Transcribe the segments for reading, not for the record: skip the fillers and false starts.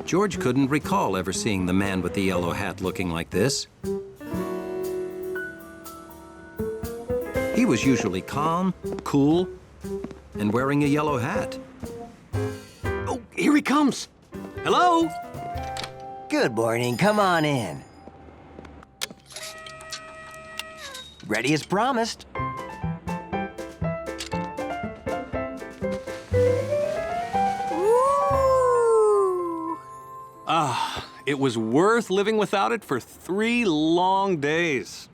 George couldn't recall ever seeing the man with the yellow hat looking like this. He was usually calm, cool, and wearing a yellow hat. Oh, here he comes. Hello? Good morning. Come on in. Ready as promised. It was worth living without it for 3 long days.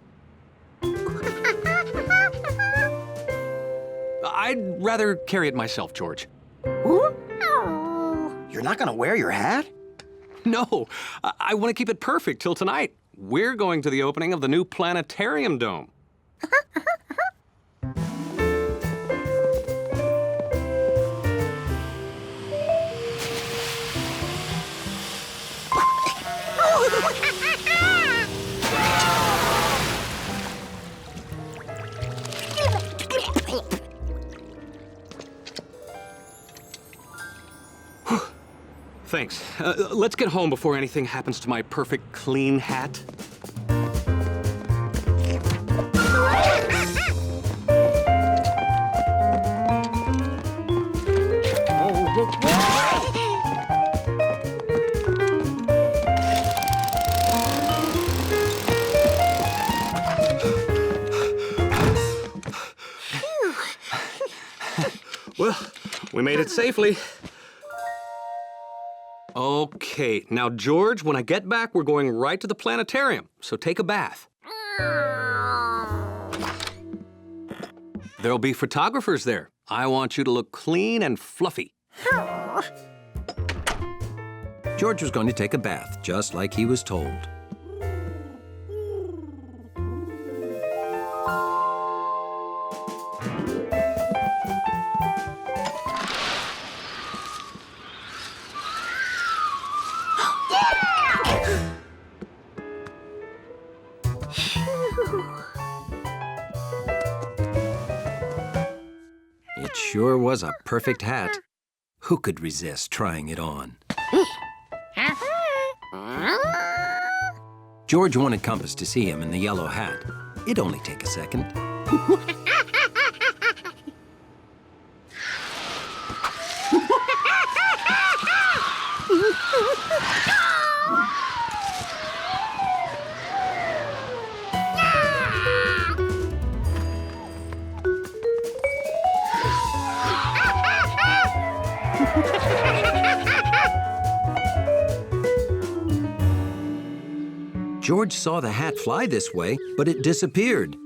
I'd rather carry it myself, George. You're not gonna wear your hat? No, I want to keep it perfect till tonight. We're going to the opening of the new planetarium dome. Thanks. Let's get home before anything happens to my perfect clean hat. Well, we made it safely. Okay, now, George, when I get back, we're going right to the planetarium, so take a bath. There'll be photographers there. I want you to look clean and fluffy. George was going to take a bath, just like he was told. It sure was a perfect hat. Who could resist trying it on? George wanted Compass to see him in the yellow hat. It'd only take a second. George saw the hat fly this way, but it disappeared.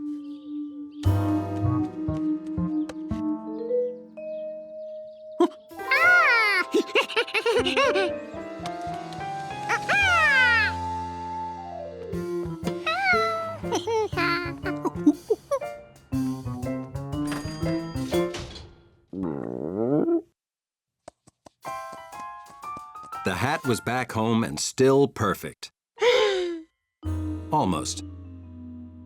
The hat was back home and still perfect. Almost.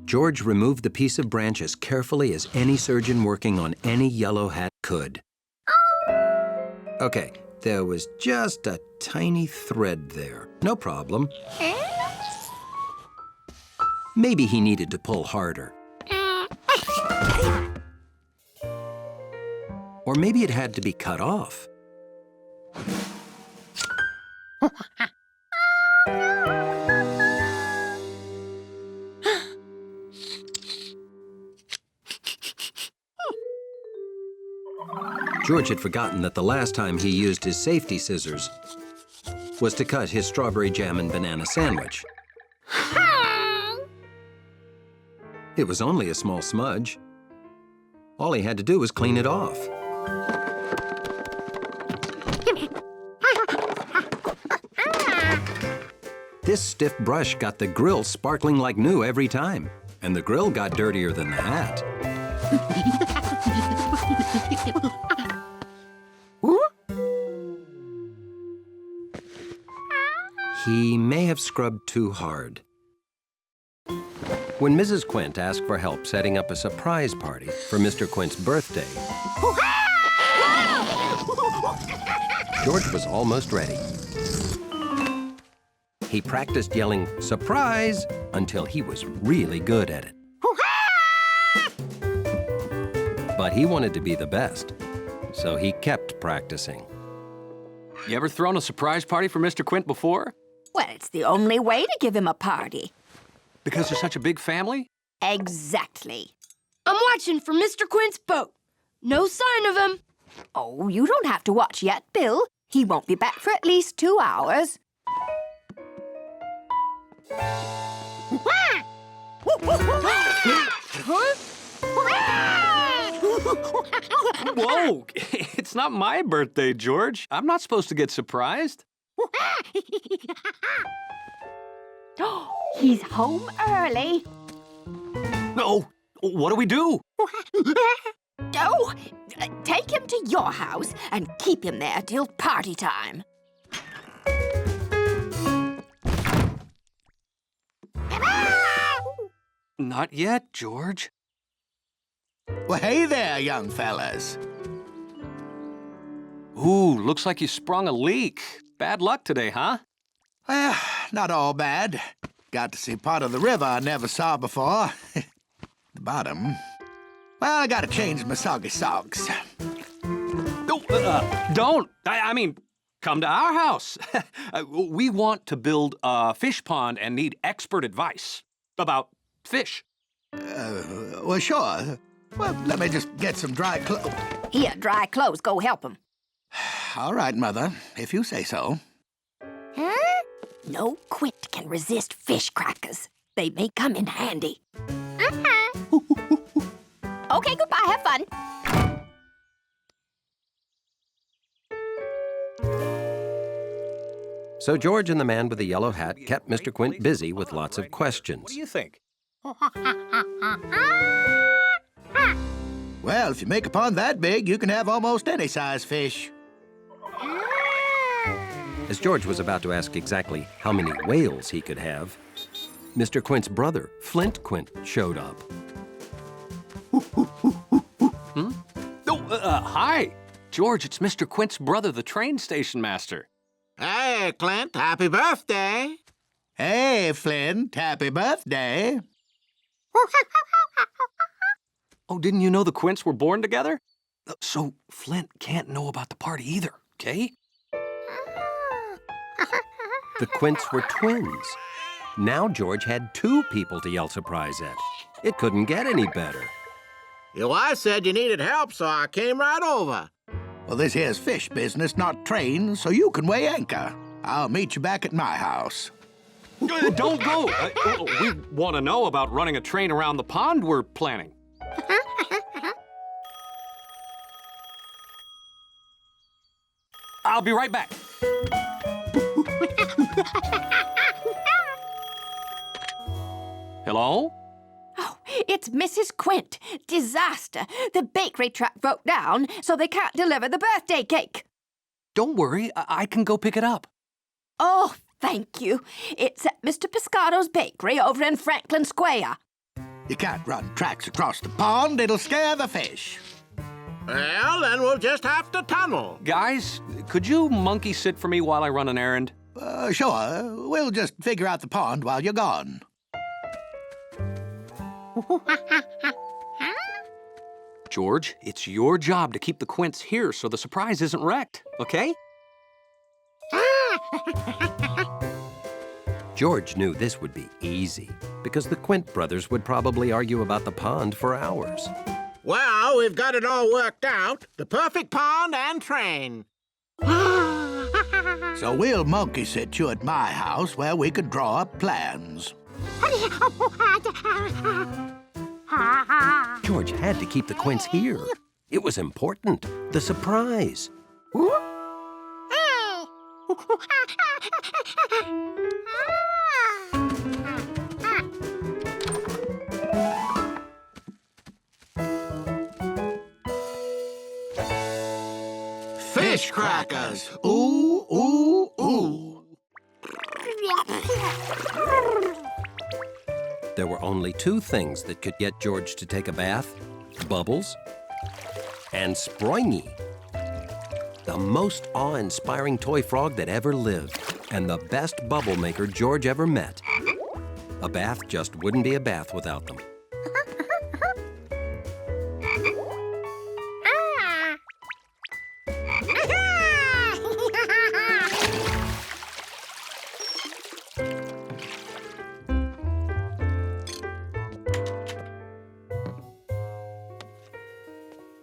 George removed the piece of branch as carefully as any surgeon working on any yellow hat could. Okay, there was just a tiny thread there. No problem. Maybe he needed to pull harder. Or maybe it had to be cut off. George had forgotten that the last time he used his safety scissors was to cut his strawberry jam and banana sandwich. It was only a small smudge. All he had to do was clean it off. This stiff brush got the grill sparkling like new every time, and the grill got dirtier than the hat. He may have scrubbed too hard. When Mrs. Quint asked for help setting up a surprise party for Mr. Quint's birthday, George was almost ready. He practiced yelling, "Surprise!" until he was really good at it. But he wanted to be the best, so he kept practicing. You ever thrown a surprise party for Mr. Quint before? Well, it's the only way to give him a party. Because you're such a big family? Exactly. I'm watching for Mr. Quint's boat. No sign of him. Oh, you don't have to watch yet, Bill. He won't be back for at least 2 hours. Whoa! It's not my birthday, George. I'm not supposed to get surprised. He's home early. No! What do we do? Oh, take him to your house and keep him there till party time. Not yet, George. Well, hey there, young fellas. Ooh, looks like you sprung a leak. Bad luck today, huh? Well, not all bad. Got to see part of the river I never saw before. The bottom. Well, I gotta change my soggy socks. No, don't. I mean, come to our house. We want to build a fish pond and need expert advice about fish. Well, sure. Well, let me just get some dry clothes. Here, dry clothes. Go help him. All right, Mother, if you say so. Huh? No Quint can resist fish crackers. They may come in handy. Okay, goodbye. Have fun. So George and the man with the yellow hat kept Mr. Quint busy with lots of questions. What do you think? Well, if you make a pond that big, you can have almost any size fish. As George was about to ask exactly how many whales he could have, Mr. Quint's brother, Flint Quint, showed up. Hi. George, it's Mr. Quint's brother, the train station master. Hey, Clint, happy birthday. Hey, Flint, happy birthday. Oh, didn't you know the Quints were born together? So Flint can't know about the party either, okay? The Quints were twins. Now George had 2 people to yell surprise at. It couldn't get any better. Your wife said you needed help, so I came right over. Well, this here's fish business, not train, so you can weigh anchor. I'll meet you back at my house. Don't go. We want to know about running a train around the pond we're planning. I'll be right back. Hello? Oh, it's Mrs. Quint. Disaster. The bakery truck broke down, so they can't deliver the birthday cake. Don't worry, I can go pick it up. Oh, thank you. It's at Mr. Pescado's bakery over in Franklin Square. You can't run tracks across the pond. It'll scare the fish. Well, then we'll just have to tunnel. Guys, could you monkey sit for me while I run an errand? Sure. We'll just figure out the pond while you're gone. George, it's your job to keep the Quints here so the surprise isn't wrecked, okay? George knew this would be easy because the Quint brothers would probably argue about the pond for hours. Well, we've got it all worked out. The perfect pond and train. So we'll monkey sit you at my house where we could draw up plans. George had to keep the Quints here. It was important. The surprise. Fish crackers. Ooh, ooh, ooh. There were only 2 things that could get George to take a bath: Bubbles and Sproingy, the most awe-inspiring toy frog that ever lived. and the best bubble maker George ever met. A bath just wouldn't be a bath without them.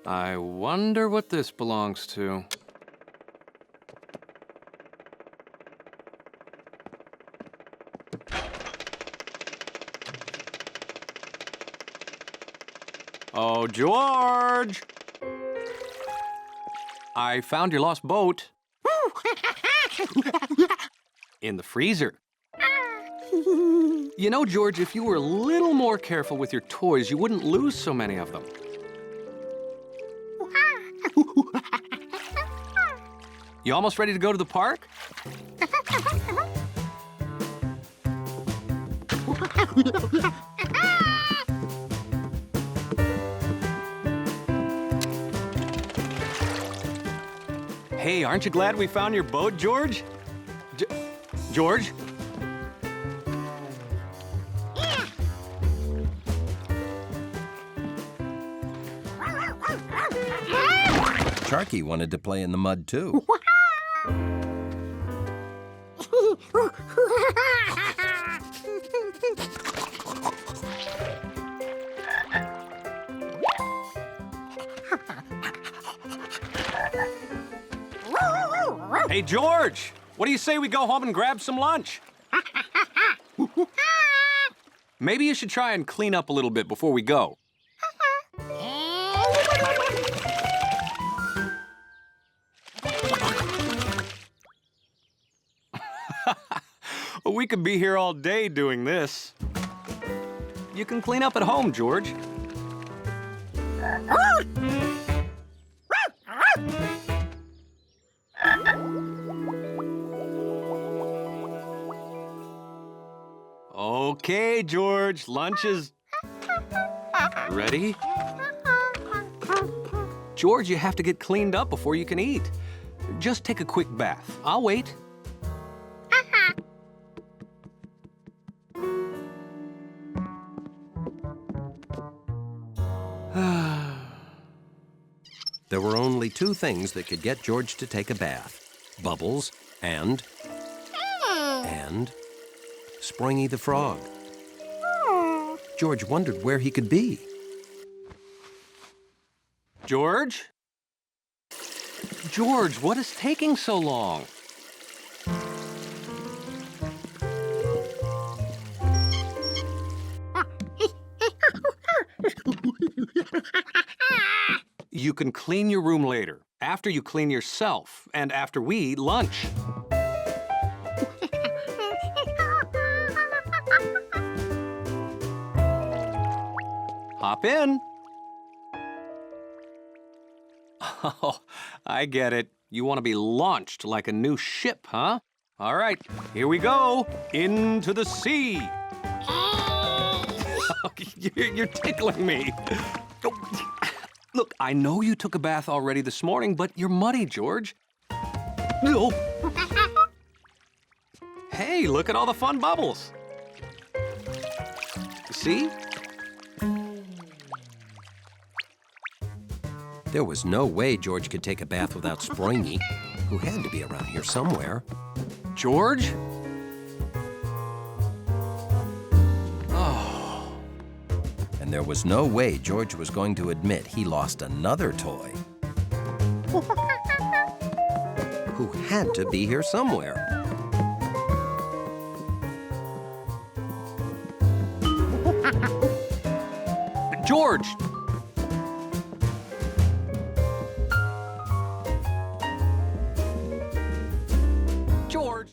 I wonder what this belongs to. Oh, George! I found your lost boat. In the freezer. You know, George, if you were a little more careful with your toys, you wouldn't lose so many of them. You almost ready to go to the park? Hey, aren't you glad we found your boat, George? George? Sharky wanted to play in the mud, too. Hey, George! What do you say we go home and grab some lunch? Maybe you should try and clean up a little bit before we go. We could be here all day doing this. You can clean up at home, George. Okay, George, lunch is ready. George, you have to get cleaned up before you can eat. Just take a quick bath. I'll wait. There were only two things that could get George to take a bath. Bubbles and Springy the Frog. George wondered where he could be. George? George, what is taking so long? You can clean your room later, after you clean yourself, and after we eat lunch. Hop in. Oh, I get it. You want to be launched like a new ship, huh? All right, here we go. Into the sea. You're tickling me. Look, I know you took a bath already this morning, but you're muddy, George. No. Hey, look at all the fun bubbles. See? There was no way George could take a bath without Springy, who had to be around here somewhere. George? And there was no way George was going to admit he lost another toy. Who had to be here somewhere. George! George!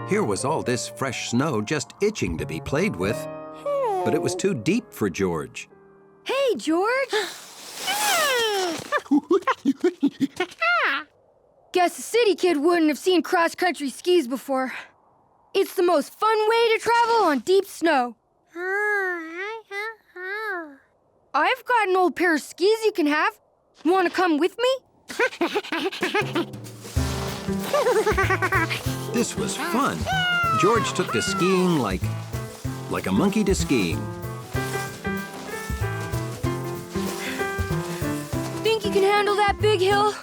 Here was all this fresh snow just itching to be played with, but it was too deep for George. Hey, George! Guess a city kid wouldn't have seen cross-country skis before. It's the most fun way to travel on deep snow. I've got an old pair of skis you can have. Want to come with me? This was fun. George took to skiing like a monkey to skiing. Think you can handle that big hill?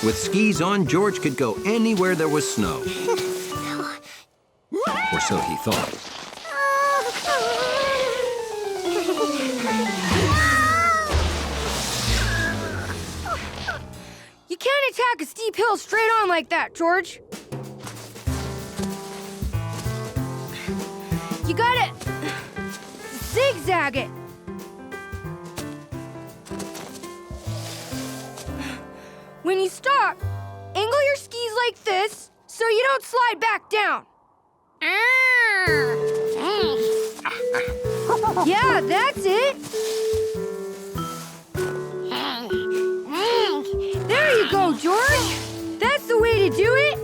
With skis on, George could go anywhere there was snow. Or so he thought. You can't attack a steep hill straight on like that, George. You gotta zigzag it. When you stop, angle your skis like this so you don't slide back down. Yeah, that's it. There you go, George. That's the way to do it.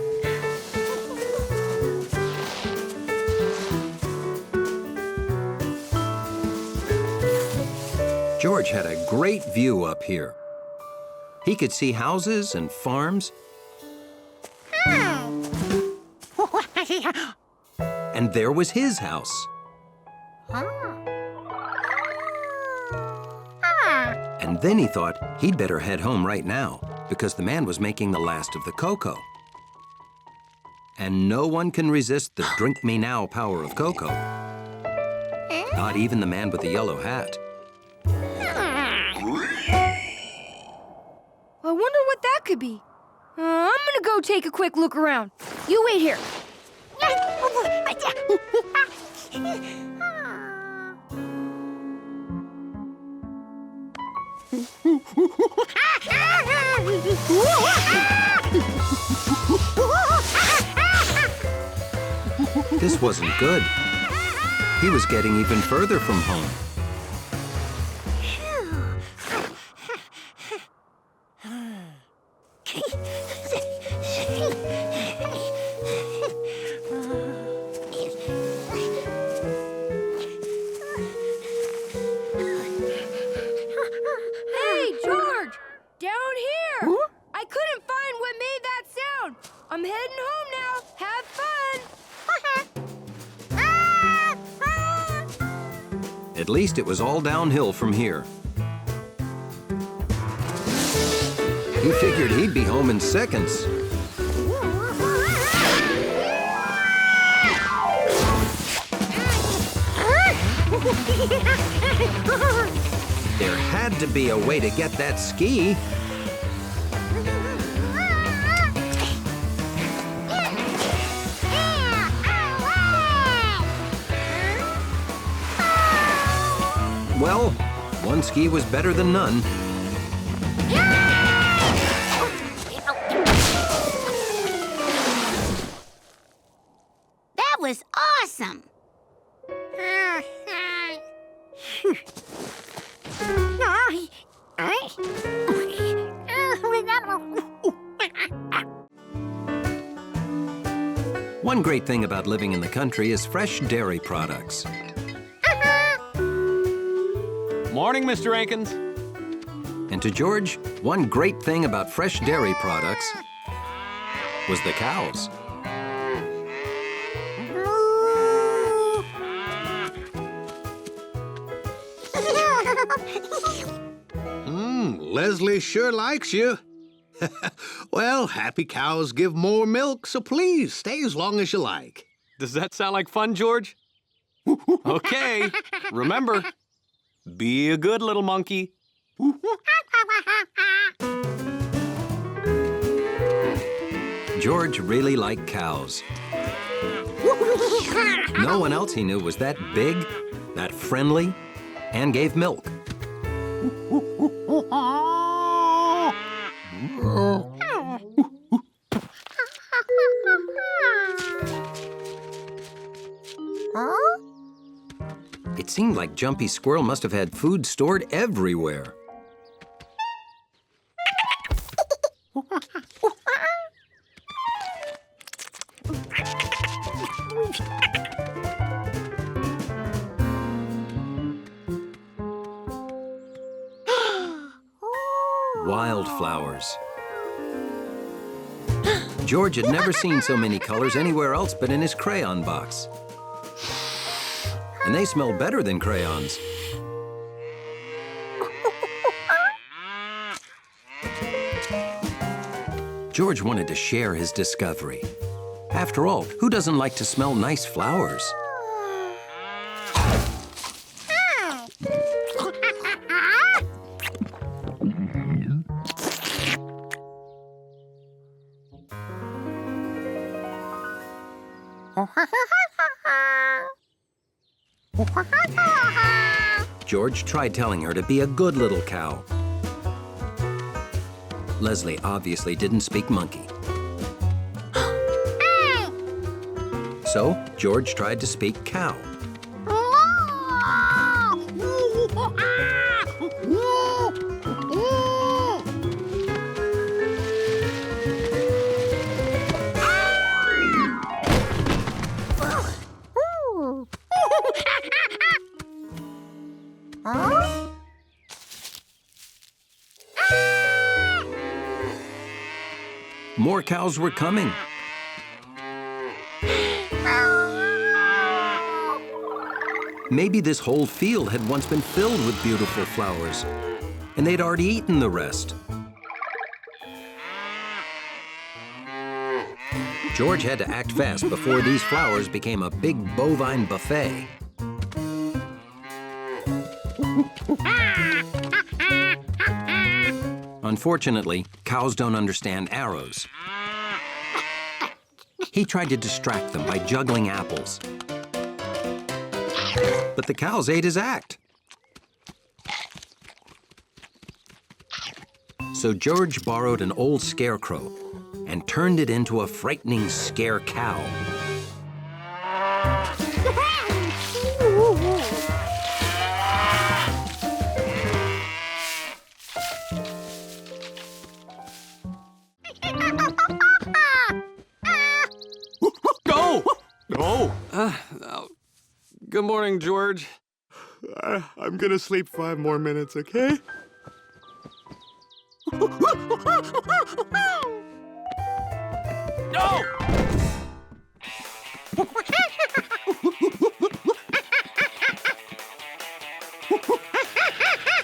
George had a great view up here. He could see houses and farms. And there was his house. And then he thought he'd better head home right now because the man was making the last of the cocoa. And no one can resist the drink me now power of cocoa. Not even the man with the yellow hat. I wonder what that could be. I'm gonna go take a quick look around. You wait here. This wasn't good. He was getting even further from home. Hey, George! Down here! I couldn't find what made that sound. I'm heading home now. Have fun! At least it was all downhill from here. He figured he'd be home in seconds. There had to be a way to get that ski. Well, one ski was better than none. That was awesome! One great thing about living in the country is fresh dairy products. Morning, Mr. Rankins. And to George, one great thing about fresh dairy products was the cows. Leslie sure likes you. Well, happy cows give more milk, so please stay as long as you like. Does that sound like fun, George? Okay, remember, be a good little monkey. George really liked cows. No one else he knew was that big, that friendly, and gave milk. That jumpy squirrel must have had food stored everywhere. Wildflowers. George had never seen so many colors anywhere else but in his crayon box. And they smell better than crayons. George wanted to share his discovery. After all, who doesn't like to smell nice flowers? George tried telling her to be a good little cow. Leslie obviously didn't speak monkey. So, George tried to speak cow. More cows were coming. Maybe this whole field had once been filled with beautiful flowers, and they'd already eaten the rest. George had to act fast before these flowers became a big bovine buffet. Unfortunately, cows don't understand arrows. He tried to distract them by juggling apples. But the cows ate his act. So George borrowed an old scarecrow and turned it into a frightening scare cow. Good morning, George. I'm gonna sleep 5 more minutes, okay? No!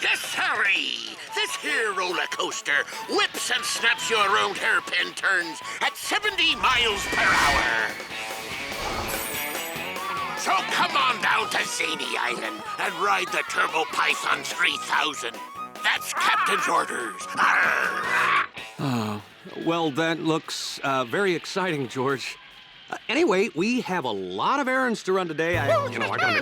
Yes, sorry. This here roller coaster whips and snaps you around hairpin turns at 70 miles per hour. So come on down to Zany Island and ride the Turbo Python 3000. That's Captain's orders. Oh, well, that looks very exciting, George. Anyway, we have a lot of errands to run today. I gotta...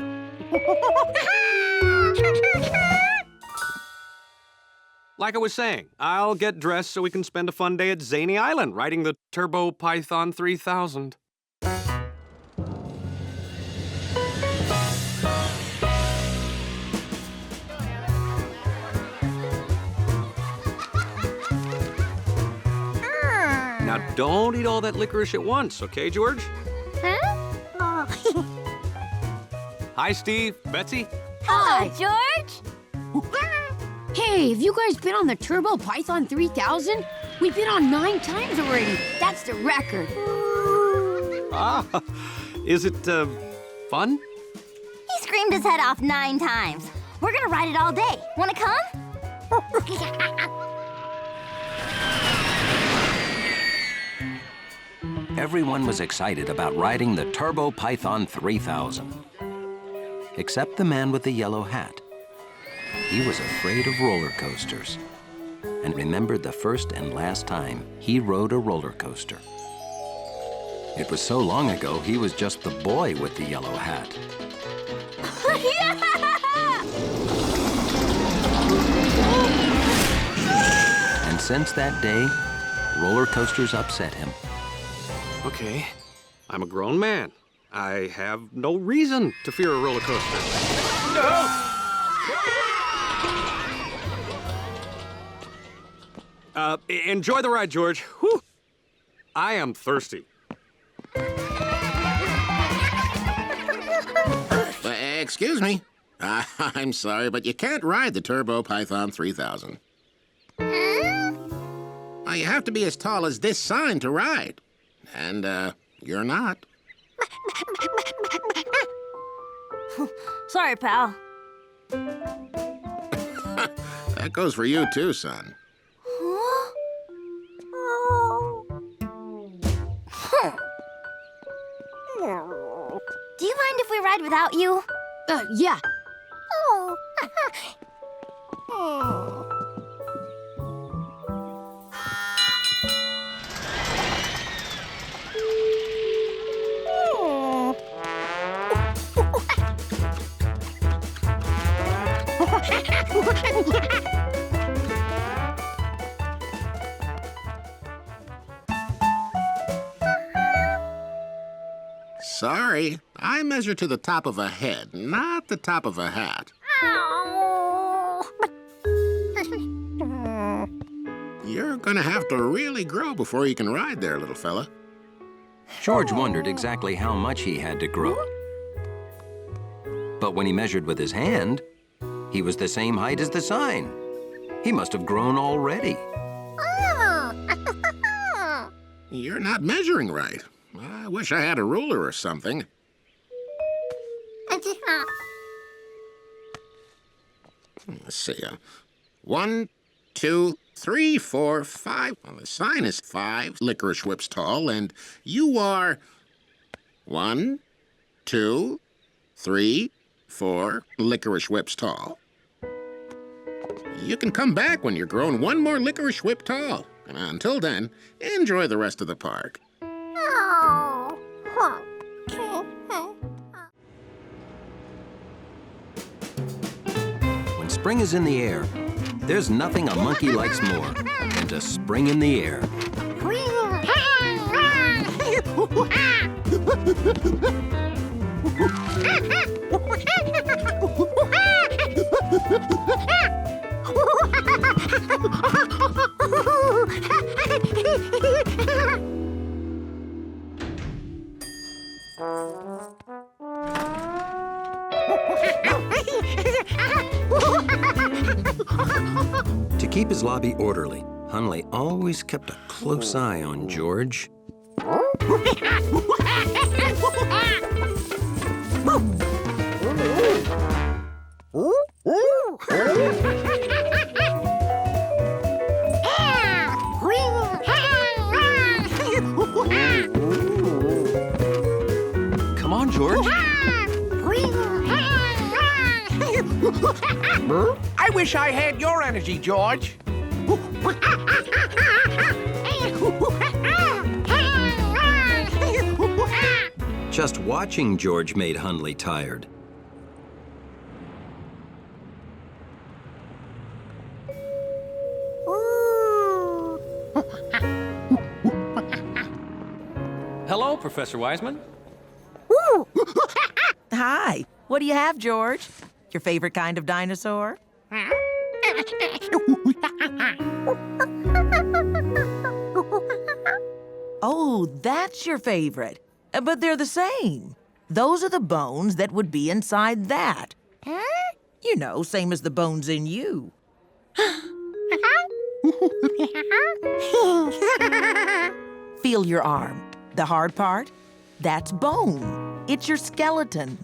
Like I was saying, I'll get dressed so we can spend a fun day at Zany Island riding the Turbo Python 3000. Now, don't eat all that licorice at once, okay, George? Huh? Hi, Steve. Betsy? Hi, George. Hey, have you guys been on the Turbo Python 3000? We've been on 9 times already. That's the record. Ah, is it, fun? He screamed his head off 9 times. We're gonna ride it all day. Wanna come? Everyone was excited about riding the Turbo Python 3000. Except the man with the yellow hat. He was afraid of roller coasters and remembered the first and last time he rode a roller coaster. It was so long ago, he was just the boy with the yellow hat. And since that day, roller coasters upset him. Okay, I'm a grown man. I have no reason to fear a roller coaster. Enjoy the ride, George. Whew. I am thirsty. Excuse me. I'm sorry, but you can't ride the Turbo Python 3000. You have to be as tall as this sign to ride. And, you're not. Sorry, pal. That goes for you, too, son. Do you mind if we ride without you? Yeah. Sorry, I measure to the top of a head, not the top of a hat. You're gonna have to really grow before you can ride there, little fella. George wondered exactly how much he had to grow. But when he measured with his hand, he was the same height as the sign. He must have grown already. You're not measuring right. I wish I had a ruler or something. Let's see. 1, 2, 3, 4, 5. Well, the sign is 5 licorice whips tall, and you are 1, 2, 3, 4 licorice whips tall. You can come back when you're grown 1 more licorice whip tall. And until then, enjoy the rest of the park. When spring is in the air, there's nothing a monkey likes more than to spring in the air. To keep his lobby orderly, Hunley always kept a close eye on George. Come on, George. I wish I had your energy, George. Just watching George made Hunley tired. Hello, Professor Wiseman. Hi. What do you have, George? Your favorite kind of dinosaur? Oh, that's your favorite. But they're the same. Those are the bones that would be inside that. You know, same as the bones in you. Feel your arm. The hard part? That's bone. It's your skeleton.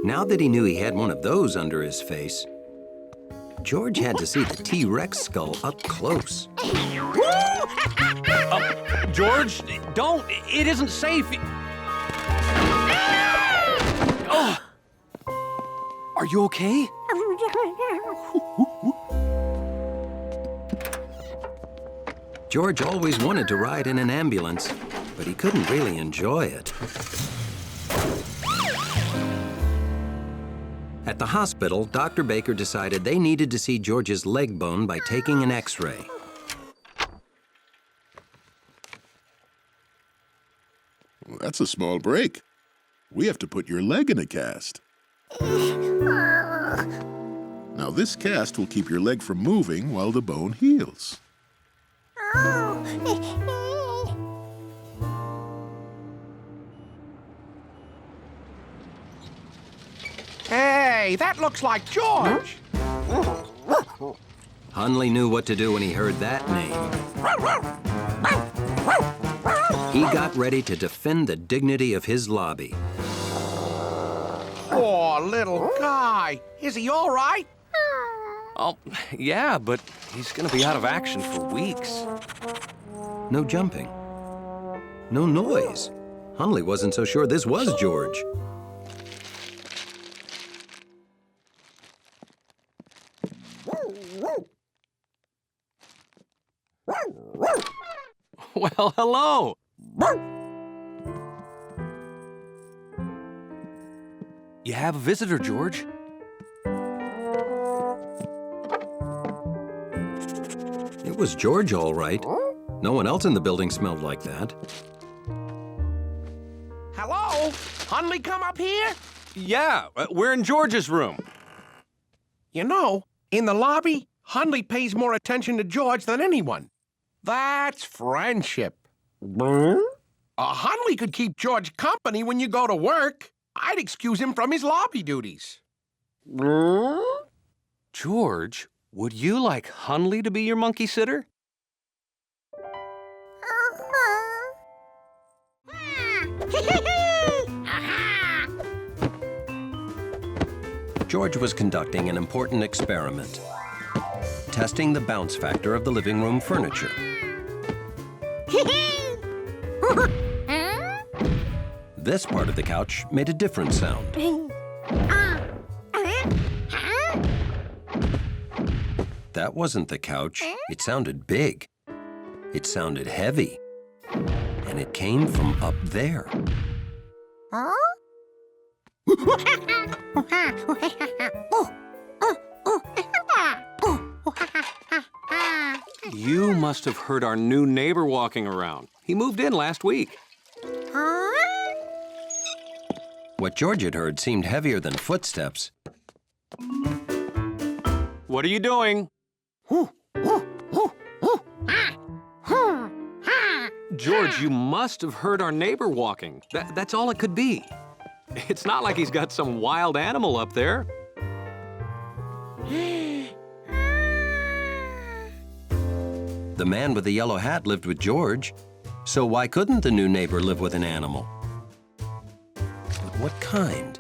Now that he knew he had one of those under his face, George had to see the T-Rex skull up close. George, don't. It isn't safe. Oh. Are you okay? George always wanted to ride in an ambulance, but he couldn't really enjoy it. At the hospital, Dr. Baker decided they needed to see George's leg bone by taking an X-ray. Well, that's a small break. We have to put your leg in a cast. Now, this cast will keep your leg from moving while the bone heals. Hey, that looks like George. Hunley knew what to do when he heard that name. He got ready to defend the dignity of his lobby. Poor little guy. Is he all right? Oh, yeah, but he's gonna be out of action for weeks. No jumping. No noise. Hunley wasn't so sure this was George. Well, hello. You have a visitor, George. It was George, all right. No one else in the building smelled like that. Hello? Hunley come up here? Yeah, we're in George's room. You know, in the lobby, Hunley pays more attention to George than anyone. That's friendship. Hunley could keep George company when you go to work. I'd excuse him from his lobby duties. George, would you like Hunley to be your monkey sitter? George was conducting an important experiment, testing the bounce factor of the living room furniture. This part of the couch made a different sound. That wasn't the couch. It sounded big. It sounded heavy. And it came from up there. You must have heard our new neighbor walking around. He moved in last week. What George had heard seemed heavier than footsteps. What are you doing? George, you must have heard our neighbor walking. That's all it could be. It's not like he's got some wild animal up there. The man with the yellow hat lived with George, so why couldn't the new neighbor live with an animal? But what kind?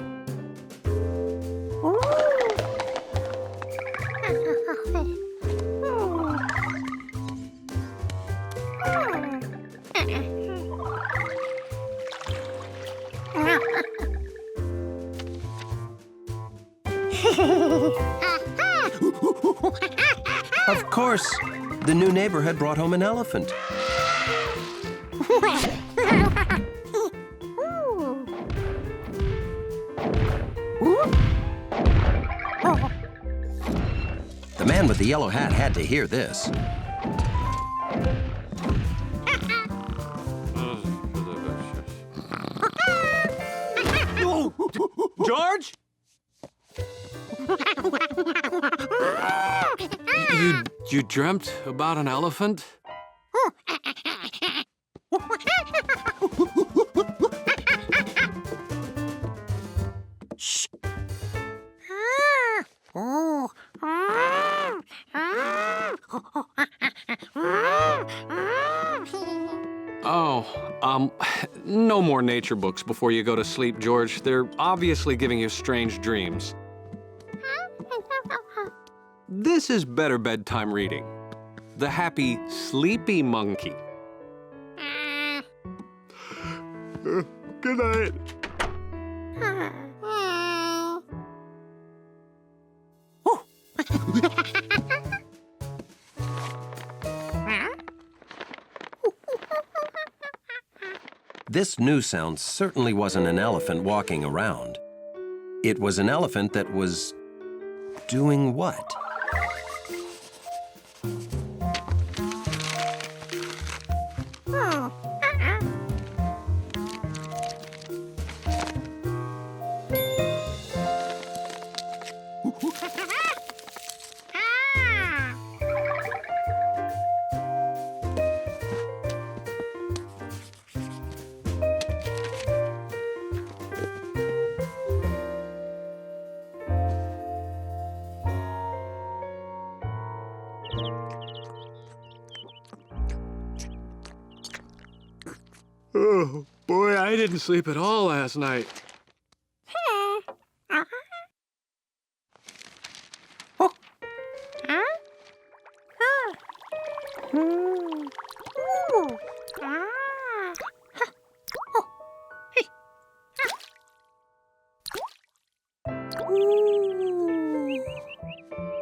Of course, the new neighbor had brought home an elephant. The man with the yellow hat had to hear this. George? You dreamt about an elephant? Shh. Oh, no more nature books before you go to sleep, George. They're obviously giving you strange dreams. This is better bedtime reading. The Happy Sleepy Monkey. Good night. This new sound certainly wasn't an elephant walking around. It was an elephant that was doing what? Oh, boy, I didn't sleep at all last night.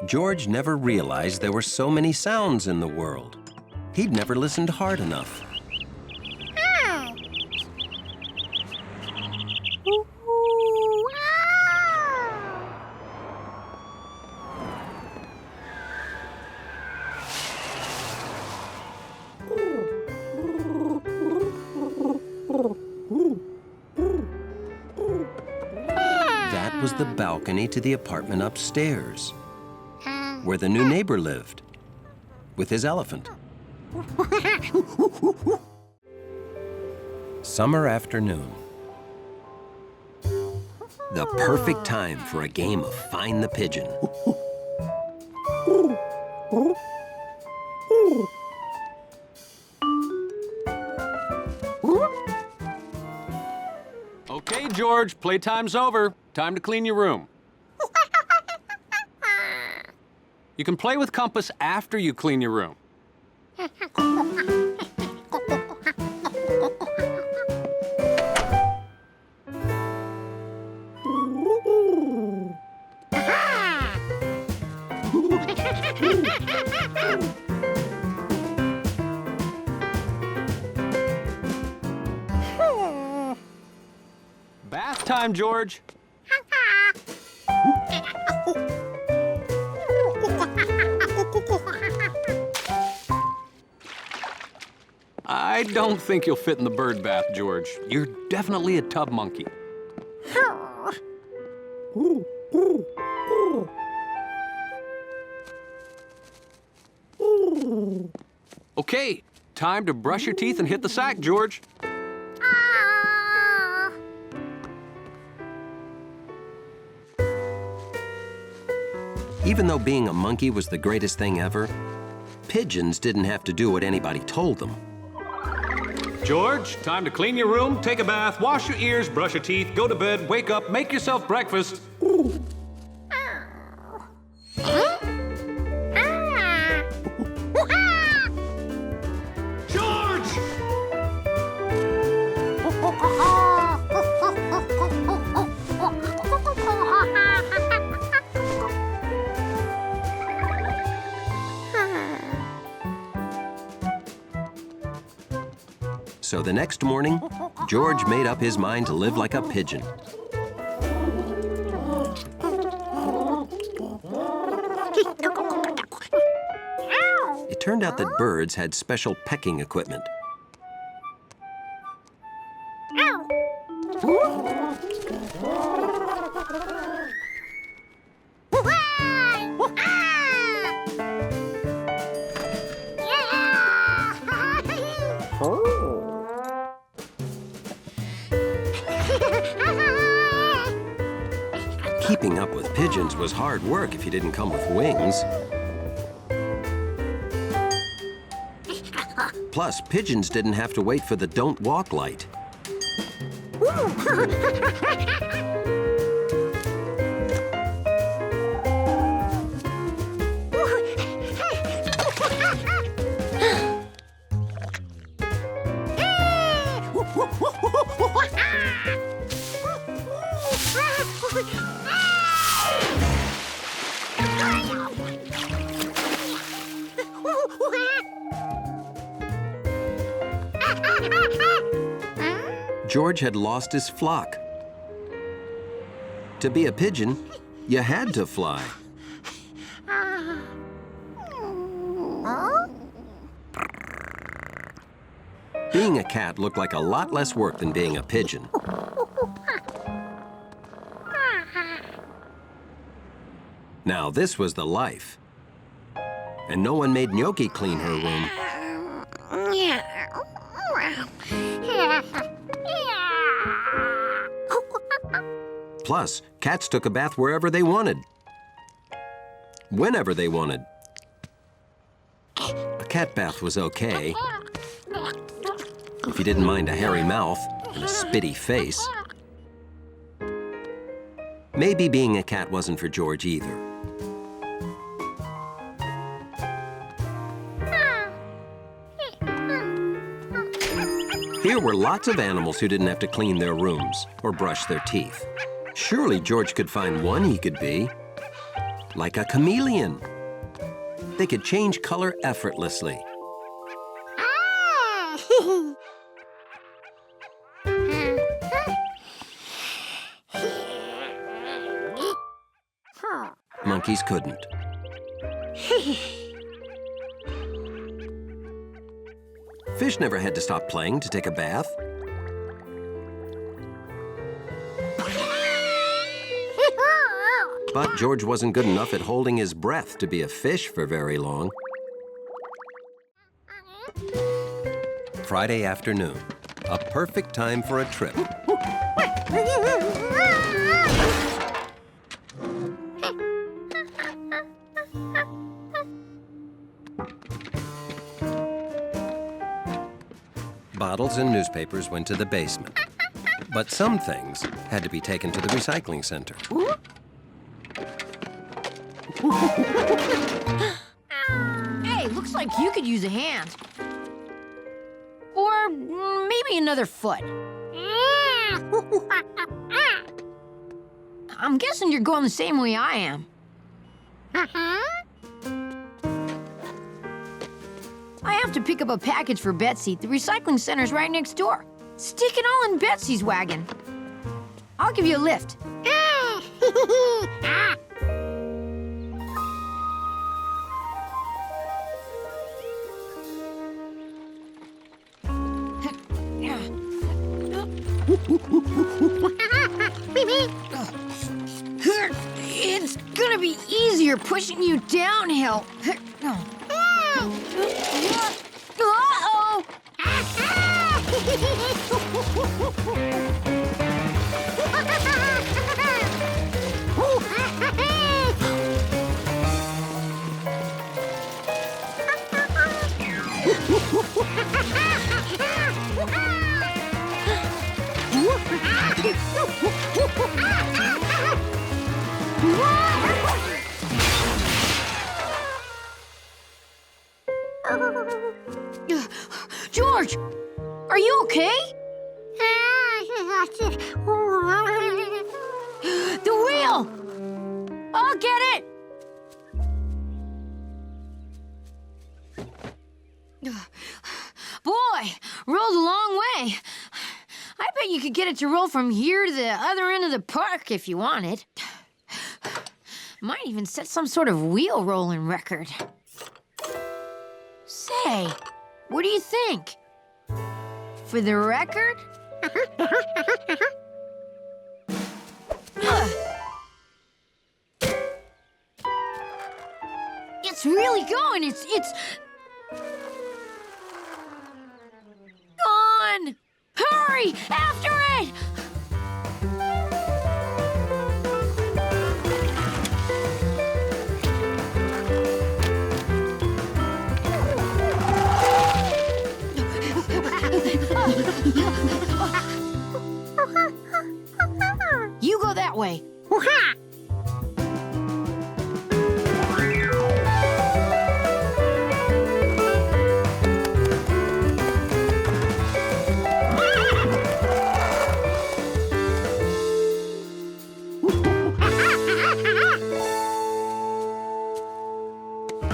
George never realized there were so many sounds in the world. He'd never listened hard enough. That was the balcony to the apartment upstairs, where the new neighbor lived, with his elephant. Summer afternoon. The perfect time for a game of Find the Pigeon. Okay, George, playtime's over. Time to clean your room. You can play with Compass after you clean your room. Bath time, George. I don't think you'll fit in the bird bath, George. You're definitely a tub monkey. Okay, time to brush your teeth and hit the sack, George. Even though being a monkey was the greatest thing ever, pigeons didn't have to do what anybody told them. George, time to clean your room, take a bath, wash your ears, brush your teeth, go to bed, wake up, make yourself breakfast. George! So the next morning, George made up his mind to live like a pigeon. It turned out that birds had special pecking equipment. Keeping up with pigeons was hard work if you didn't come with wings. Plus, pigeons didn't have to wait for the don't walk light. George had lost his flock. To be a pigeon, you had to fly. Being a cat looked like a lot less work than being a pigeon. Now, this was the life. And no one made Gnocchi clean her room. Plus, cats took a bath wherever they wanted. Whenever they wanted. A cat bath was okay. If you didn't mind a hairy mouth and a spitty face. Maybe being a cat wasn't for George either. Here were lots of animals who didn't have to clean their rooms or brush their teeth. Surely George could find one he could be. Like a chameleon. They could change color effortlessly. Monkeys couldn't. Fish never had to stop playing to take a bath. But George wasn't good enough at holding his breath to be a fish for very long. Friday afternoon, a perfect time for a trip. Bottles and newspapers went to the basement. But some things had to be taken to the recycling center. Hey, looks like you could use a hand. Or maybe another foot. I'm guessing you're going the same way I am. I have to pick up a package for Betsy. The recycling center's right next door. Stick it all in Betsy's wagon. I'll give you a lift. It's gonna be easier pushing you downhill. Uh-oh! George, are you okay? The wheel! I'll get it! Boy, rolled a long way. I bet you could get it to roll from here to the other end of the park if you wanted. Might even set some sort of wheel rolling record. Say, what do you think? For the record? It's really going. It's gone. Hurry, after it! You go that way.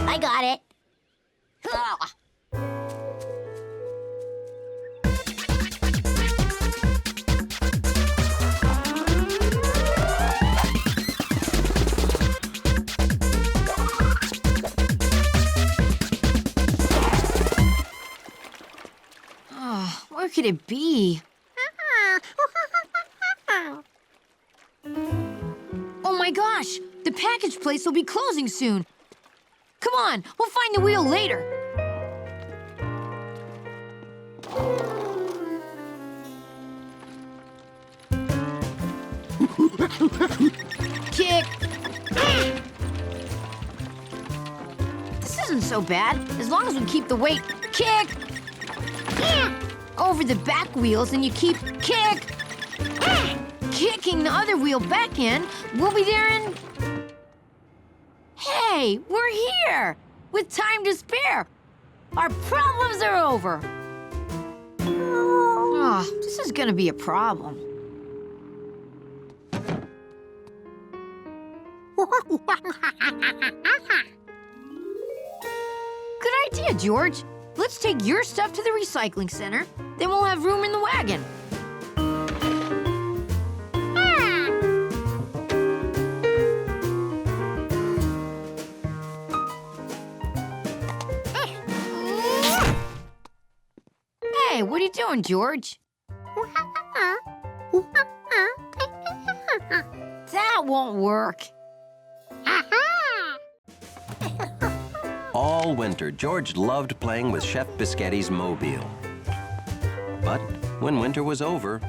I got it. Where could it be? Oh my gosh! The package place will be closing soon. Come on, we'll find the wheel later. Kick! This isn't so bad, as long as we keep the weight. Kick! Over the back wheels and you keep kick! Kicking the other wheel back in, we'll be there in... Hey, we're here! With time to spare. Our problems are over. Oh, this is gonna be a problem. Good idea, George. Let's take your stuff to the recycling center. Then we'll have room in the wagon. Hey, what are you doing, George? That won't work. All winter, George loved playing with Chef Biscotti's mobile. But when winter was over...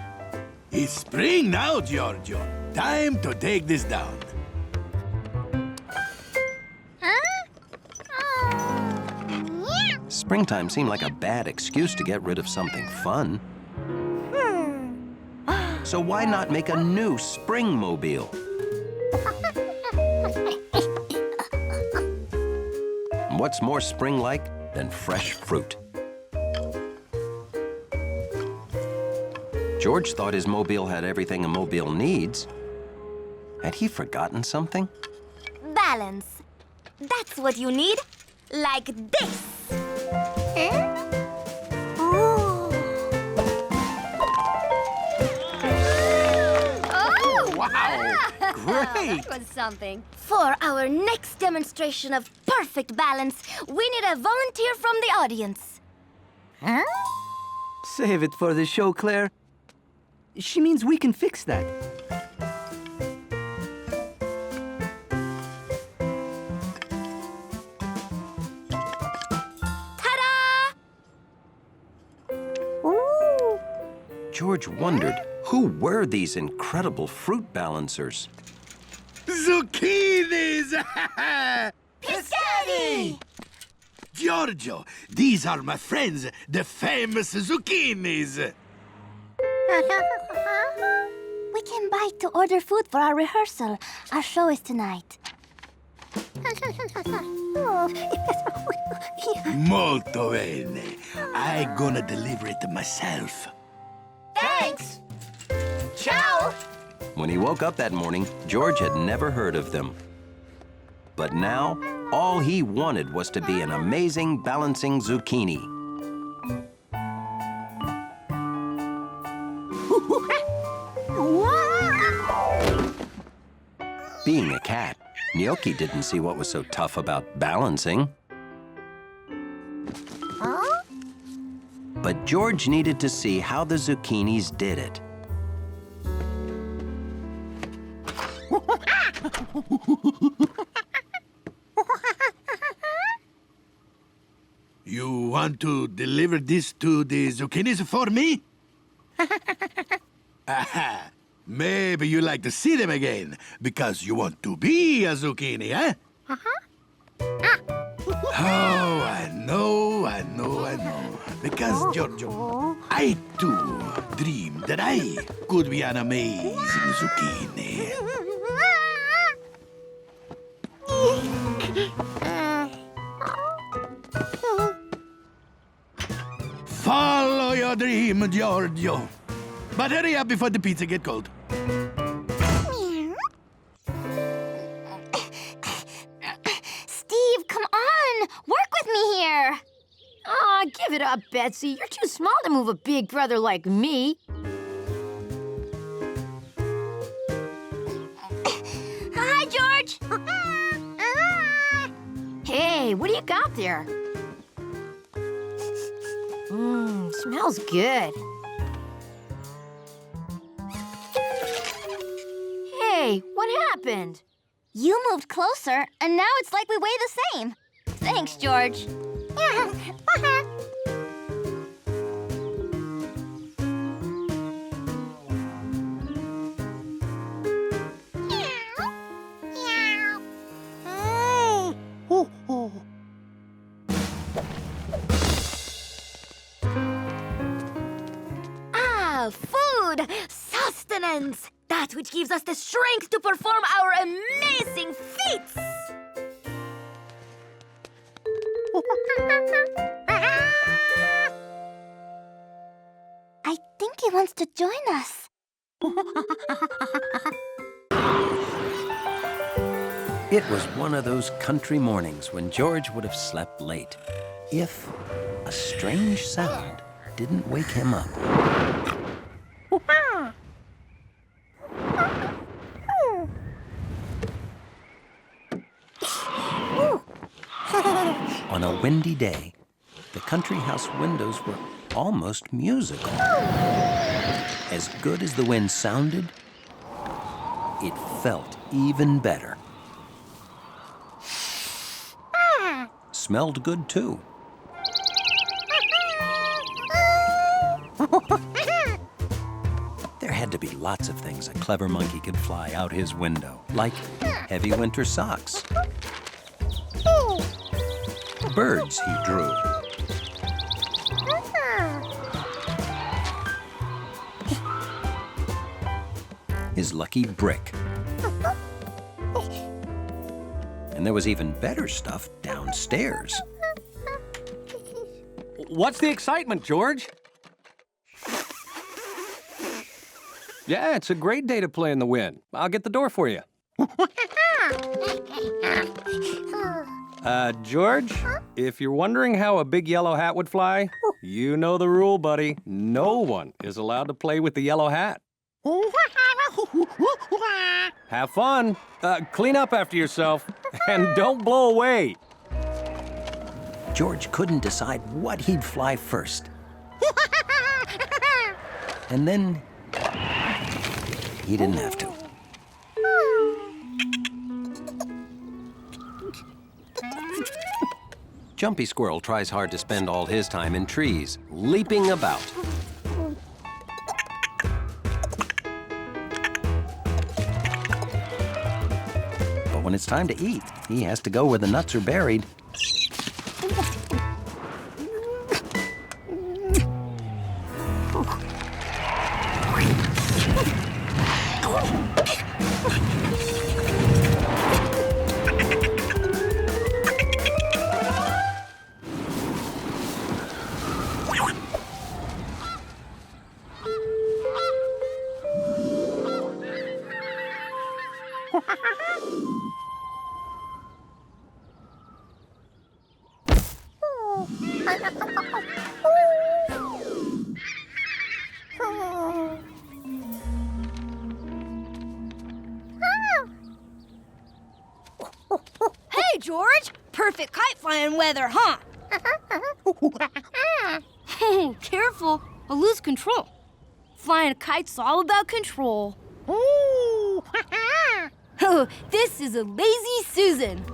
It's spring now, Giorgio. Time to take this down. Springtime seemed like a bad excuse to get rid of something fun. So why not make a new spring mobile? What's more spring-like than fresh fruit? George thought his mobile had everything a mobile needs. Had he forgotten something? Balance. That's what you need. Like this. Oh, wow! Great! That was something. For our next demonstration of perfect balance, we need a volunteer from the audience. Huh? Save it for the show, Claire. She means we can fix that. George wondered, who were these incredible fruit balancers? Zucchinis! Biscotti! Giorgio, these are my friends, the famous zucchinis. We came by to order food for our rehearsal. Our show is tonight. Molto bene. I'm gonna deliver it myself. Thanks! Ciao! When he woke up that morning, George had never heard of them. But now, all he wanted was to be an amazing balancing zucchini. Being a cat, Gnocchi didn't see what was so tough about balancing. But George needed to see how the zucchinis did it. You want to deliver this to the zucchinis for me? Aha! Maybe you like to see them again, because you want to be a zucchini, eh? Oh, I know. Because, Giorgio, I too dreamed that I could be an amazing zucchini. Follow your dream, Giorgio. But hurry up before the pizza gets cold. Steve, come on! Work with me here! Aw, give it up, Betsy. You're too small to move a big brother like me. Hi, George! Hey, what do you got there? Smells good. Hey, what happened? You moved closer, and now it's like we weigh the same. Thanks, George. Food! Sustenance! That which gives us the strength to perform our amazing feats! I think he wants to join us. It was one of those country mornings when George would have slept late, if a strange sound didn't wake him up. On a windy day, the country house windows were almost musical. As good as the wind sounded, it felt even better. Smelled good, too. There had to be lots of things a clever monkey could fly out his window, like heavy winter socks. Birds he drew. His lucky brick. And there was even better stuff downstairs. What's the excitement, George? Yeah, it's a great day to play in the wind. I'll get the door for you. George, if you're wondering how a big yellow hat would fly, you know the rule, buddy. No one is allowed to play with the yellow hat. Have fun. Clean up after yourself. And don't blow away. George couldn't decide what he'd fly first. And then he didn't have to. Jumpy Squirrel tries hard to spend all his time in trees, leaping about. But when it's time to eat, he has to go where the nuts are buried. Hey, George! Perfect kite flying weather, huh? Oh, careful. I'll lose control. Flying a kite's all about control. Oh, this is a lazy Susan.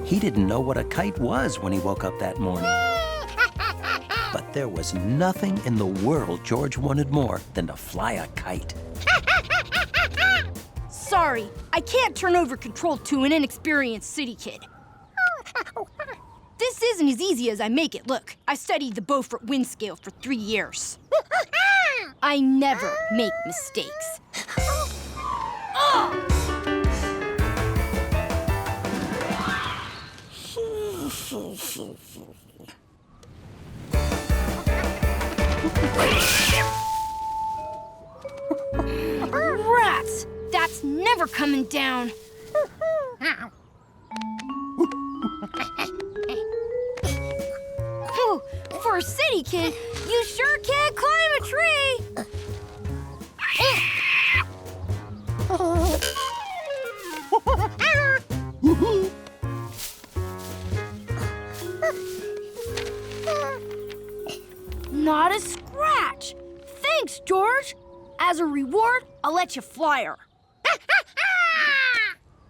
He didn't know what a kite was when he woke up that morning. But there was nothing in the world George wanted more than to fly a kite. Sorry, I can't turn over control to an inexperienced city kid. This isn't as easy as I make it look. I studied the Beaufort wind scale for 3 years. I never make mistakes. Rats! That's never coming down. Ooh, for a city kid, you sure can climb a tree. Not a scratch. Thanks, George. As a reward, I'll let you fly her.